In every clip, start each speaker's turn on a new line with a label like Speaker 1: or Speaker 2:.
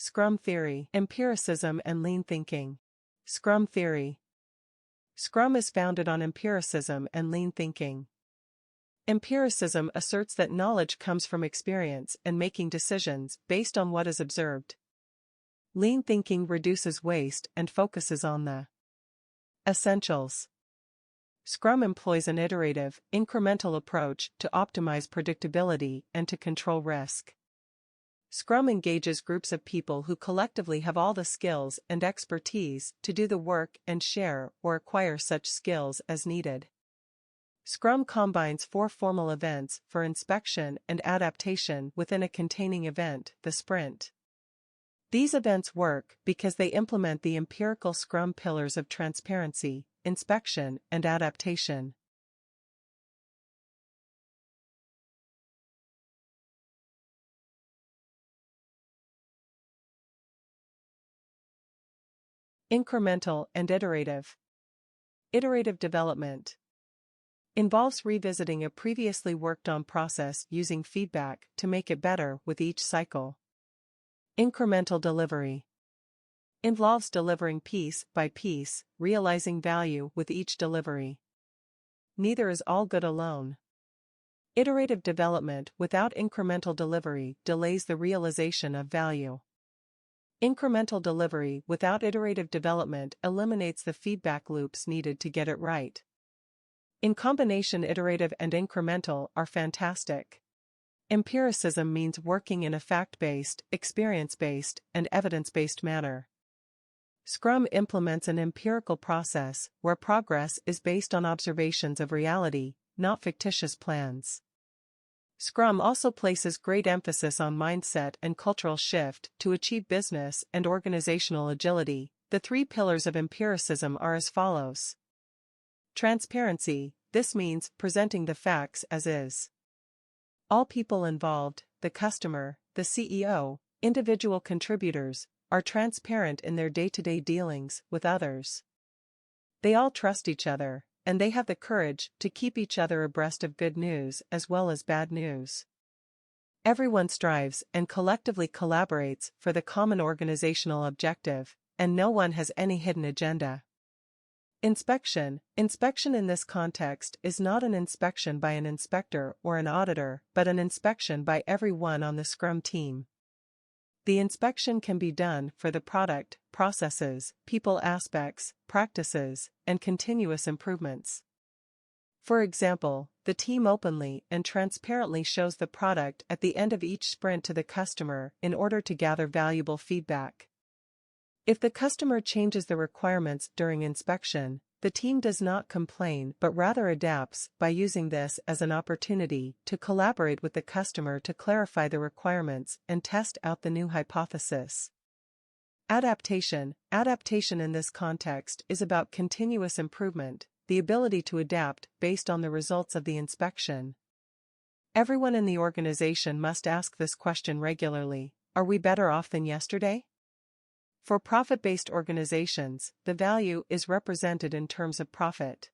Speaker 1: Scrum theory, empiricism and lean thinking. Scrum theory. Scrum is founded on empiricism and lean thinking. Empiricism asserts that knowledge comes from experience and making decisions based on what is observed. Lean thinking reduces waste and focuses on the essentials. Scrum employs an iterative, incremental approach to optimize predictability and to control risk. Scrum engages groups of people who collectively have all the skills and expertise to do the work and share or acquire such skills as needed. Scrum combines 4 formal events for inspection and adaptation within a containing event, the sprint. These events work because they implement the empirical Scrum pillars of transparency, inspection, and adaptation. Incremental and iterative. Iterative development involves revisiting a previously worked-on process using feedback to make it better with each cycle. Incremental delivery involves delivering piece by piece, realizing value with each delivery. Neither is all good alone. Iterative development without incremental delivery delays the realization of value. Incremental delivery without iterative development eliminates the feedback loops needed to get it right. In combination, iterative and incremental are fantastic. Empiricism means working in a fact-based, experience-based, and evidence-based manner. Scrum implements an empirical process where progress is based on observations of reality, not fictitious plans. Scrum also places great emphasis on mindset and cultural shift to achieve business and organizational agility. The 3 pillars of empiricism are as follows. Transparency, this means presenting the facts as is. All people involved, the customer, the CEO, individual contributors, are transparent in their day-to-day dealings with others. They all trust each other, and they have the courage to keep each other abreast of good news as well as bad news. Everyone strives and collectively collaborates for the common organizational objective, and no one has any hidden agenda. Inspection. Inspection in this context is not an inspection by an inspector or an auditor, but an inspection by everyone on the Scrum team. The inspection can be done for the product, processes, people aspects, practices, and continuous improvements. For example, the team openly and transparently shows the product at the end of each sprint to the customer in order to gather valuable feedback. If the customer changes the requirements during inspection, the team does not complain but rather adapts by using this as an opportunity to collaborate with the customer to clarify the requirements and test out the new hypothesis. Adaptation. Adaptation in this context is about continuous improvement, the ability to adapt based on the results of the inspection. Everyone in the organization must ask this question regularly: are we better off than yesterday? For profit-based organizations, the value is represented in terms of profit.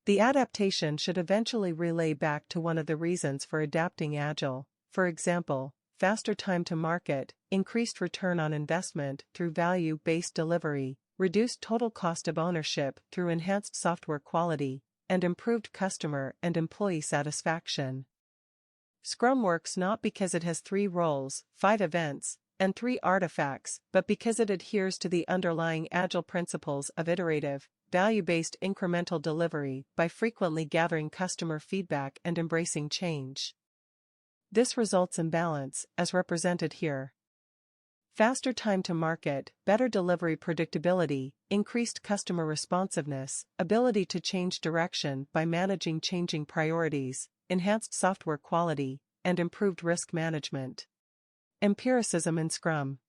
Speaker 1: The adaptation should eventually relay back to one of the reasons for adapting Agile, for example, faster time to market, increased return on investment through value-based delivery, reduced total cost of ownership through enhanced software quality, and improved customer and employee satisfaction. Scrum works not because it has 3 roles, 5 events, and 3 artifacts, but because it adheres to the underlying Agile principles of iterative, value-based incremental delivery by frequently gathering customer feedback and embracing change. This results in balance, as represented here. Faster time to market, better delivery predictability, increased customer responsiveness, ability to change direction by managing changing priorities, enhanced software quality, and improved risk management. Empiricism in Scrum.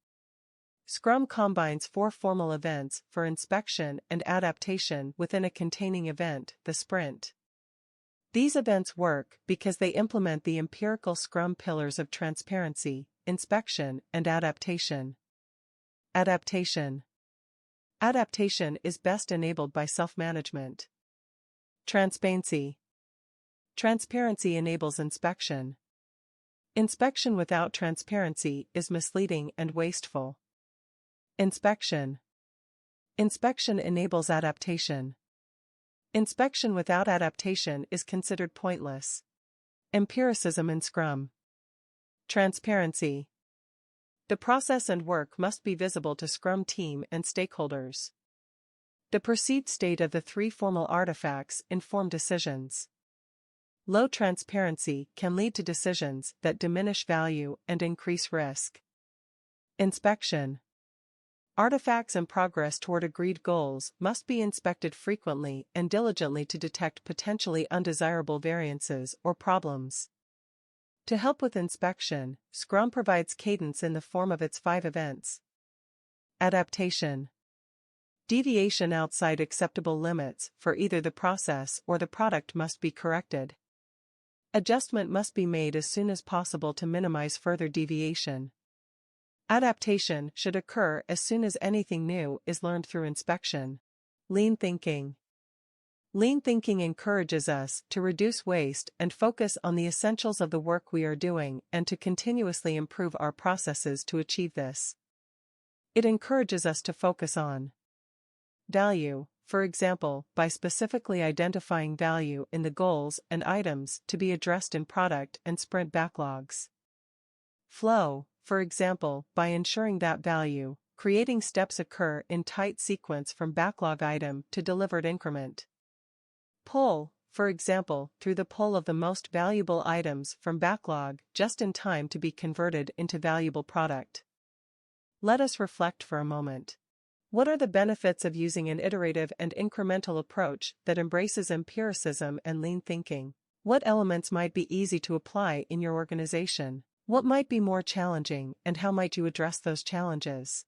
Speaker 1: Scrum combines 4 formal events for inspection and adaptation within a containing event, the sprint. These events work because they implement the empirical Scrum pillars of transparency, inspection, and adaptation. Adaptation. Adaptation is best enabled by self-management. Transparency. Transparency enables inspection. Inspection without transparency is misleading and wasteful. Inspection. Inspection enables adaptation. Inspection without adaptation is considered pointless. Empiricism in Scrum. Transparency. The process and work must be visible to Scrum team and stakeholders. The perceived state of the three formal artifacts inform decisions. Low transparency can lead to decisions that diminish value and increase risk. Inspection. Artifacts and progress toward agreed goals must be inspected frequently and diligently to detect potentially undesirable variances or problems. To help with inspection, Scrum provides cadence in the form of its 5 events. Adaptation. Deviation outside acceptable limits for either the process or the product must be corrected. Adjustment must be made as soon as possible to minimize further deviation. Adaptation should occur as soon as anything new is learned through inspection. Lean thinking. Lean thinking encourages us to reduce waste and focus on the essentials of the work we are doing and to continuously improve our processes to achieve this. It encourages us to focus on value, for example, by specifically identifying value in the goals and items to be addressed in product and sprint backlogs. Flow, for example, by ensuring that value, creating steps occur in tight sequence from backlog item to delivered increment. Pull, for example, through the pull of the most valuable items from backlog just in time to be converted into valuable product. Let us reflect for a moment. What are the benefits of using an iterative and incremental approach that embraces empiricism and lean thinking? What elements might be easy to apply in your organization? What might be more challenging, and how might you address those challenges?